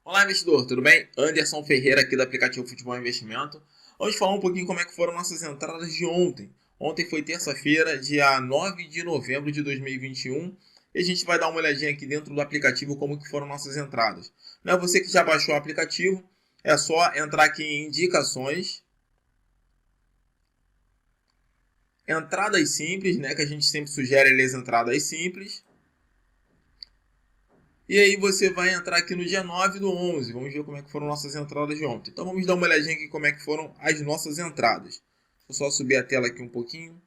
Olá, investidor, tudo bem? Anderson Ferreira aqui do aplicativo Futebol Investimento. Vamos falar um pouquinho como é que foram nossas entradas de ontem. Ontem foi terça-feira, dia 9 de novembro de 2021, e a gente vai dar uma olhadinha aqui dentro do aplicativo como que foram nossas entradas. Não é você que já baixou o aplicativo, é só entrar aqui em indicações, entradas simples, né, que a gente sempre sugere ali as entradas simples. E aí você vai entrar aqui no dia 9 do 11. Vamos ver como é que foram nossas entradas de ontem. Então vamos dar uma olhadinha aqui como é que foram as nossas entradas. Vou só subir a tela aqui um pouquinho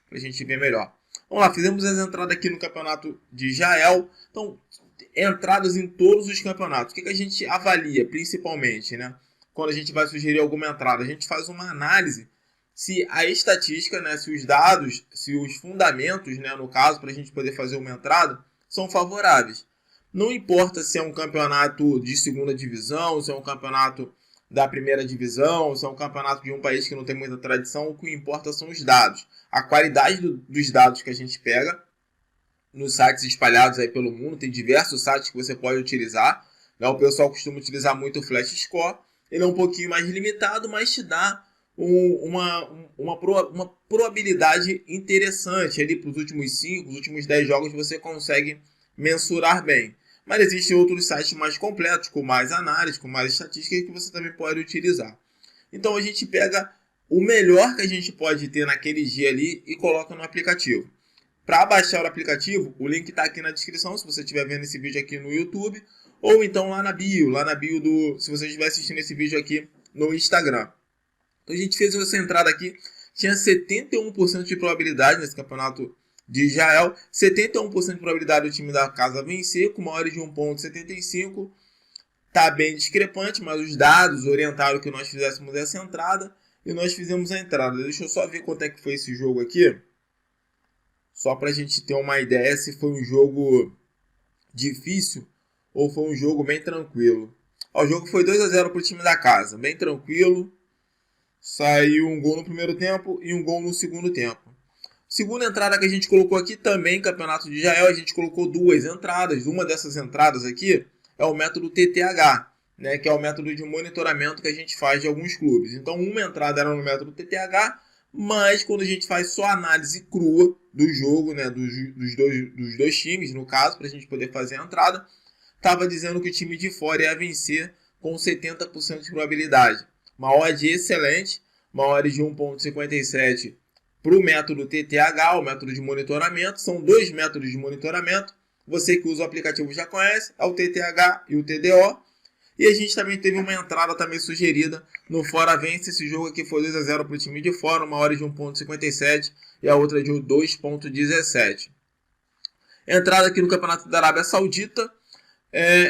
para a gente ver melhor. Vamos lá, fizemos as entradas aqui no campeonato de Jael. Então, entradas em todos os campeonatos. O que a gente avalia principalmente, né? Quando a gente vai sugerir alguma entrada, a gente faz uma análise se a estatística, né, se os dados, se os fundamentos, né, no caso, para a gente poder fazer uma entrada, são favoráveis. Não importa se é um campeonato de segunda divisão, se é um campeonato da primeira divisão, se é um campeonato de um país que não tem muita tradição, o que importa são os dados. A qualidade dos dados que a gente pega nos sites espalhados aí pelo mundo, tem diversos sites que você pode utilizar. Né? O pessoal costuma utilizar muito o Flash Score. Ele é um pouquinho mais limitado, mas te dá uma probabilidade interessante ali para os últimos 5, os últimos 10 jogos você consegue mensurar bem. Mas existem outros sites mais completos, com mais análise, com mais estatística, que você também pode utilizar. Então a gente pega o melhor que a gente pode ter naquele dia ali e coloca no aplicativo. Para baixar o aplicativo, o link está aqui na descrição, se você estiver vendo esse vídeo aqui no YouTube, ou então lá na bio se você estiver assistindo esse vídeo aqui no Instagram. Então a gente fez essa entrada aqui, tinha 71% de probabilidade nesse campeonato de Israel, 71% de probabilidade do time da casa vencer, com uma hora de 1,75. Tá bem discrepante, mas os dados orientaram que nós fizéssemos essa entrada e nós fizemos a entrada. Deixa eu só ver quanto é que foi esse jogo aqui, só para a gente ter uma ideia se foi um jogo difícil ou foi um jogo bem tranquilo. O jogo foi 2-0 para o time da casa, bem tranquilo. Saiu um gol no primeiro tempo e um gol no segundo tempo. Segunda entrada que a gente colocou aqui também, campeonato de Israel, a gente colocou duas entradas. Uma dessas entradas aqui é o método TTH, né, que é o método de monitoramento que a gente faz de alguns clubes. Então, uma entrada era no método TTH, mas quando a gente faz só análise crua do jogo, né, dos dois times, no caso, para a gente poder fazer a entrada, estava dizendo que o time de fora ia vencer com 70% de probabilidade. Uma odd excelente, uma odd de 1,57 para o método TTH, o método de monitoramento. São dois métodos de monitoramento. Você que usa o aplicativo já conhece, é o TTH e o TDO. E a gente também teve uma entrada também sugerida no Fora Vence. Esse jogo aqui foi 2-0 para o time de fora, uma hora de 1,57 e a outra de 2,17. Entrada aqui no Campeonato da Arábia Saudita.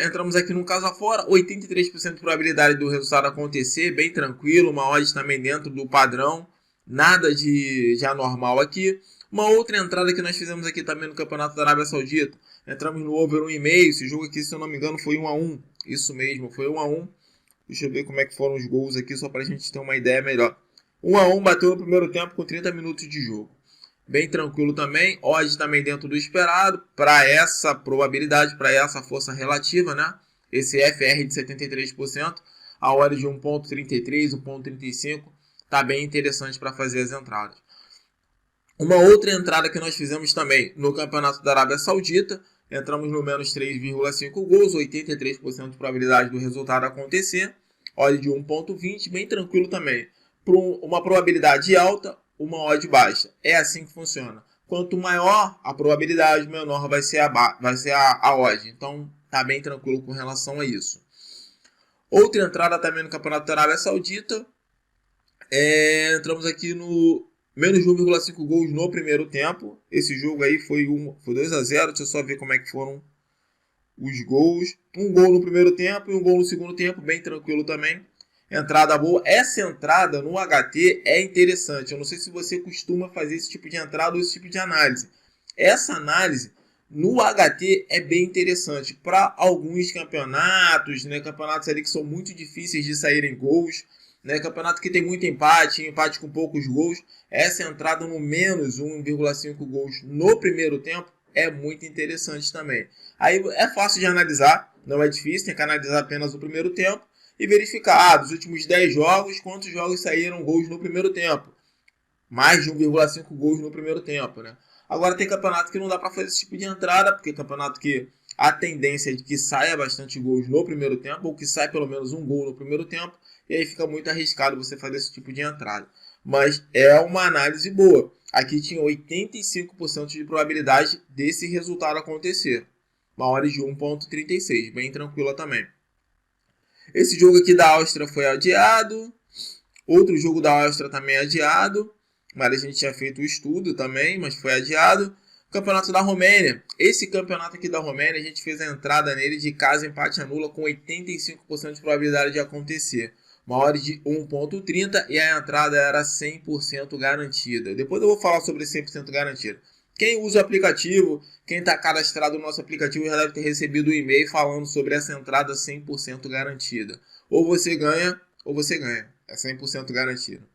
Entramos aqui num caso afora, 83% de probabilidade do resultado acontecer, bem tranquilo, uma odd também dentro do padrão. Nada de anormal aqui. Uma outra entrada que nós fizemos aqui também no Campeonato da Arábia Saudita. Entramos no over 1,5. Esse jogo aqui, se eu não me engano, foi 1-1. Isso mesmo, foi 1-1. Deixa eu ver como é que foram os gols aqui, só para a gente ter uma ideia melhor. 1-1, bateu no primeiro tempo com 30 minutos de jogo. Bem tranquilo também. Odds também dentro do esperado. Para essa probabilidade, para essa força relativa, né? Esse FR de 73%. A odd de 1,33, 1,35. Tá bem interessante para fazer as entradas. Uma outra entrada que nós fizemos também no Campeonato da Arábia Saudita, entramos no menos 3,5 gols, 83% de probabilidade do resultado acontecer, odd de 1,20, bem tranquilo também. Para uma probabilidade alta, uma odd baixa. É assim que funciona. Quanto maior a probabilidade, menor vai ser a odd. Então, tá bem tranquilo com relação a isso. Outra entrada também no Campeonato da Arábia Saudita, entramos aqui no menos 1,5 gols no primeiro tempo. Esse jogo aí foi 2-0. Deixa eu só ver como é que foram os gols. Um gol no primeiro tempo e um gol no segundo tempo, bem tranquilo também. Entrada boa. Essa entrada no HT é interessante. Eu não sei se você costuma fazer esse tipo de entrada ou esse tipo de análise. Essa análise no HT é bem interessante para alguns campeonatos, né? Campeonatos ali que são muito difíceis de saírem gols. Né, campeonato que tem muito empate com poucos gols. Essa entrada no menos 1,5 gols no primeiro tempo é muito interessante também. Aí é fácil de analisar, não é difícil, tem que analisar apenas o primeiro tempo e verificar, dos últimos 10 jogos, quantos jogos saíram gols no primeiro tempo. Mais de 1,5 gols no primeiro tempo, né? Agora tem campeonato que não dá para fazer esse tipo de entrada, porque campeonato que a tendência é de que saia bastante gols no primeiro tempo, ou que saia pelo menos um gol no primeiro tempo, e aí fica muito arriscado você fazer esse tipo de entrada. Mas é uma análise boa. Aqui tinha 85% de probabilidade desse resultado acontecer. Uma hora de 1,36, bem tranquila também. Esse jogo aqui da Áustria foi adiado. Outro jogo da Áustria também adiado. Mas a gente tinha feito o estudo também, mas foi adiado. Campeonato da Romênia. Esse campeonato aqui da Romênia, a gente fez a entrada nele de casa, empate, anula, com 85% de probabilidade de acontecer. Uma odd de 1,30 e a entrada era 100% garantida. Depois eu vou falar sobre 100% garantida. Quem usa o aplicativo, quem está cadastrado no nosso aplicativo já deve ter recebido um e-mail falando sobre essa entrada 100% garantida. Ou você ganha, ou você ganha. É 100% garantido.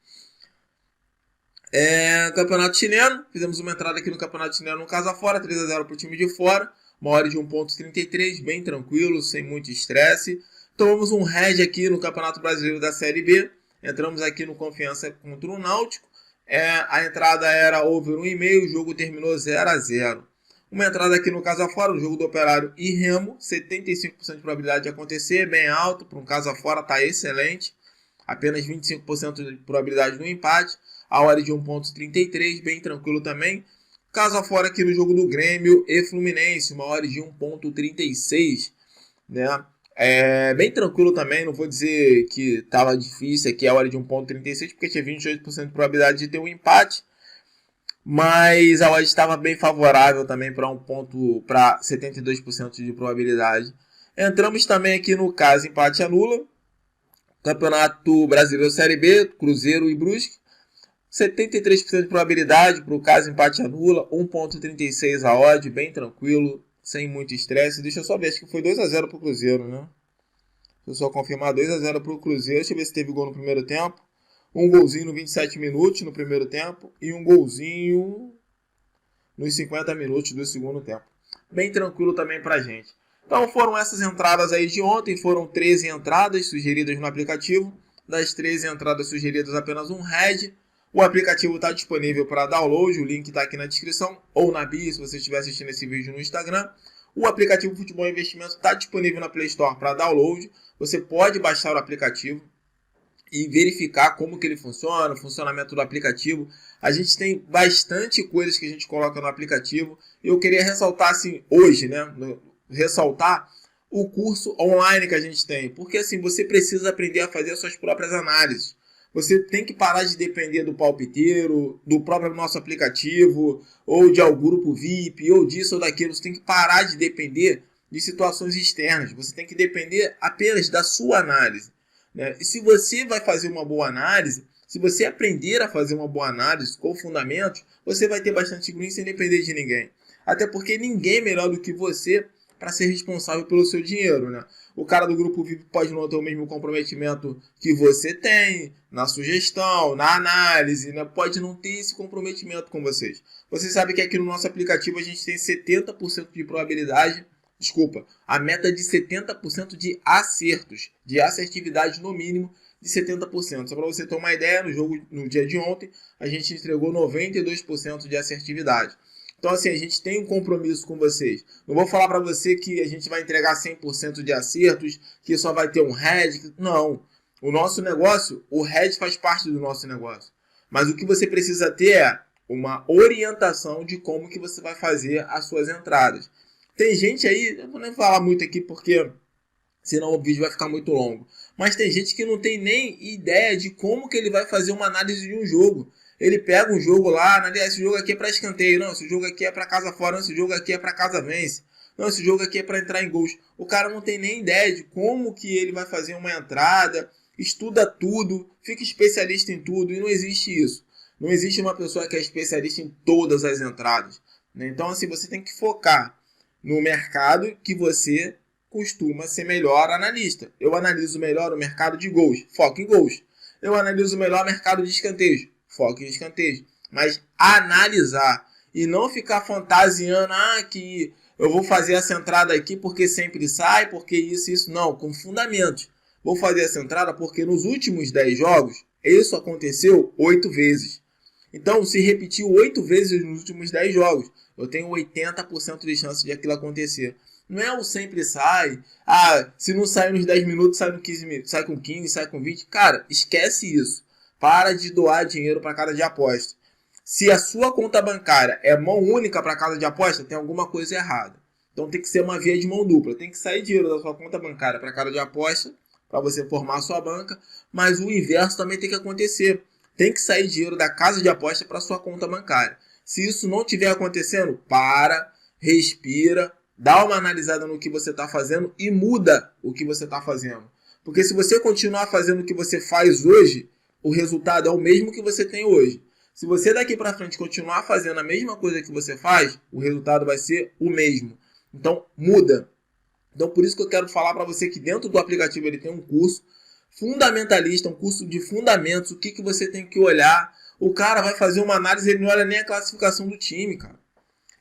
Campeonato chileno, fizemos uma entrada aqui no campeonato chileno no casa fora, 3-0 para o time de fora, uma hora de 1,33, bem tranquilo, sem muito estresse. Tomamos um head aqui no Campeonato Brasileiro da Série B, entramos aqui no Confiança contra o Náutico, a entrada era over 1,5, o jogo terminou 0-0. Uma entrada aqui no casa fora, o jogo do Operário e Remo, 75% de probabilidade de acontecer, bem alto, para um casa fora está excelente, apenas 25% de probabilidade no empate. A hora de 1,33, bem tranquilo também. Casa fora aqui no jogo do Grêmio e Fluminense, uma hora de 1,36, né? Bem tranquilo também, não vou dizer que estava difícil aqui a hora de 1,36, porque tinha 28% de probabilidade de ter um empate. Mas a hora estava bem favorável também para 72% de probabilidade. Entramos também aqui no caso empate anula. Campeonato Brasileiro Série B, Cruzeiro e Brusque. 73% de probabilidade para o caso empate anula, 1,36 a odd, bem tranquilo, sem muito estresse. Deixa eu só ver, acho que foi 2-0 para o Cruzeiro, né? Deixa eu só confirmar, 2-0 para o Cruzeiro. Deixa eu ver se teve gol no primeiro tempo. Um golzinho no 27 minutos no primeiro tempo e um golzinho nos 50 minutos do segundo tempo. Bem tranquilo também para a gente. Então foram essas entradas aí de ontem, foram 13 entradas sugeridas no aplicativo. Das 13 entradas sugeridas, apenas um head. O aplicativo está disponível para download, o link está aqui na descrição ou na bio se você estiver assistindo esse vídeo no Instagram. O aplicativo Futebol Investimento está disponível na Play Store para download. Você pode baixar o aplicativo e verificar como que ele funciona, o funcionamento do aplicativo. A gente tem bastante coisas que a gente coloca no aplicativo. Eu queria ressaltar assim, hoje, né? Ressaltar o curso online que a gente tem. Porque assim, você precisa aprender a fazer as suas próprias análises. Você tem que parar de depender do palpiteiro, do próprio nosso aplicativo, ou de algum grupo VIP, ou disso ou daquilo. Você tem que parar de depender de situações externas. Você tem que depender apenas da sua análise, né? E se você vai fazer uma boa análise, se você aprender a fazer uma boa análise com fundamentos, você vai ter bastante green sem depender de ninguém. Até porque ninguém é melhor do que você para ser responsável pelo seu dinheiro, né? O cara do grupo VIP pode não ter o mesmo comprometimento que você tem na sugestão, na análise, né? Pode não ter esse comprometimento com vocês. Você sabe que aqui no nosso aplicativo a gente tem 70% de probabilidade, a meta de 70% de acertos, de assertividade no mínimo de 70%. Só para você ter uma ideia, no dia de ontem, a gente entregou 92% de assertividade. Então, assim, a gente tem um compromisso com vocês. Não vou falar para você que a gente vai entregar 100% de acertos, que só vai ter um head. Não. O nosso negócio, o head faz parte do nosso negócio. Mas o que você precisa ter é uma orientação de como que você vai fazer as suas entradas. Tem gente aí, eu vou nem falar muito aqui porque senão o vídeo vai ficar muito longo. Mas tem gente que não tem nem ideia de como que ele vai fazer uma análise de um jogo. Ele pega um jogo lá, analisa, esse jogo aqui é para escanteio, não, esse jogo aqui é para casa fora, não, esse jogo aqui é para casa vence, não, esse jogo aqui é para entrar em gols. O cara não tem nem ideia de como que ele vai fazer uma entrada, estuda tudo, fica especialista em tudo e não existe isso. Não existe uma pessoa que é especialista em todas as entradas, né? Então, assim, você tem que focar no mercado que você costuma ser melhor analista. Eu analiso melhor o mercado de gols, foco em gols. Eu analiso melhor o mercado de escanteios, foco em escanteios. Mas analisar e não ficar fantasiando, que eu vou fazer essa entrada aqui porque sempre sai, porque isso. Não, com fundamentos. Vou fazer essa entrada porque nos últimos 10 jogos, isso aconteceu 8 vezes. Então, se repetiu 8 vezes nos últimos 10 jogos, eu tenho 80% de chance de aquilo acontecer. Não é o sempre sai. Se não sai nos 10 minutos, sai no 15 minutos, sai com 15, sai com 20. Cara, esquece isso. Para de doar dinheiro para casa de aposta. Se a sua conta bancária é mão única para casa de aposta, tem alguma coisa errada. Então tem que ser uma via de mão dupla. Tem que sair dinheiro da sua conta bancária para casa de aposta, para você formar a sua banca, mas o inverso também tem que acontecer. Tem que sair dinheiro da casa de aposta para sua conta bancária. Se isso não estiver acontecendo, para, respira, dá uma analisada no que você está fazendo e muda o que você está fazendo. Porque se você continuar fazendo o que você faz hoje, o resultado é o mesmo que você tem hoje. Se você daqui para frente continuar fazendo a mesma coisa que você faz, o resultado vai ser o mesmo. Então, muda. Então, por isso que eu quero falar para você que dentro do aplicativo ele tem um curso fundamentalista, um curso de fundamentos, o que você tem que olhar. O cara vai fazer uma análise, ele não olha nem a classificação do time, cara.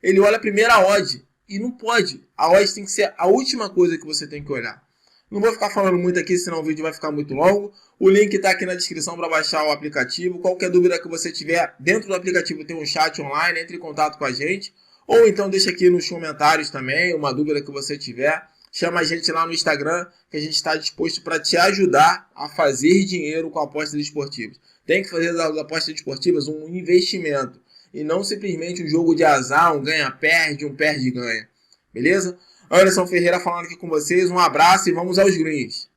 Ele olha primeiro a odd. E não pode. A odd tem que ser a última coisa que você tem que olhar. Não vou ficar falando muito aqui, senão o vídeo vai ficar muito longo. O link está aqui na descrição para baixar o aplicativo. Qualquer dúvida que você tiver, dentro do aplicativo tem um chat online, entre em contato com a gente. Ou então deixa aqui nos comentários também, uma dúvida que você tiver. Chama a gente lá no Instagram, que a gente está disposto para te ajudar a fazer dinheiro com apostas esportivas. Tem que fazer das apostas esportivas um investimento. E não simplesmente um jogo de azar, um ganha-perde, um perde-ganha. Beleza? Anderson Ferreira falando aqui com vocês. Um abraço e vamos aos greens.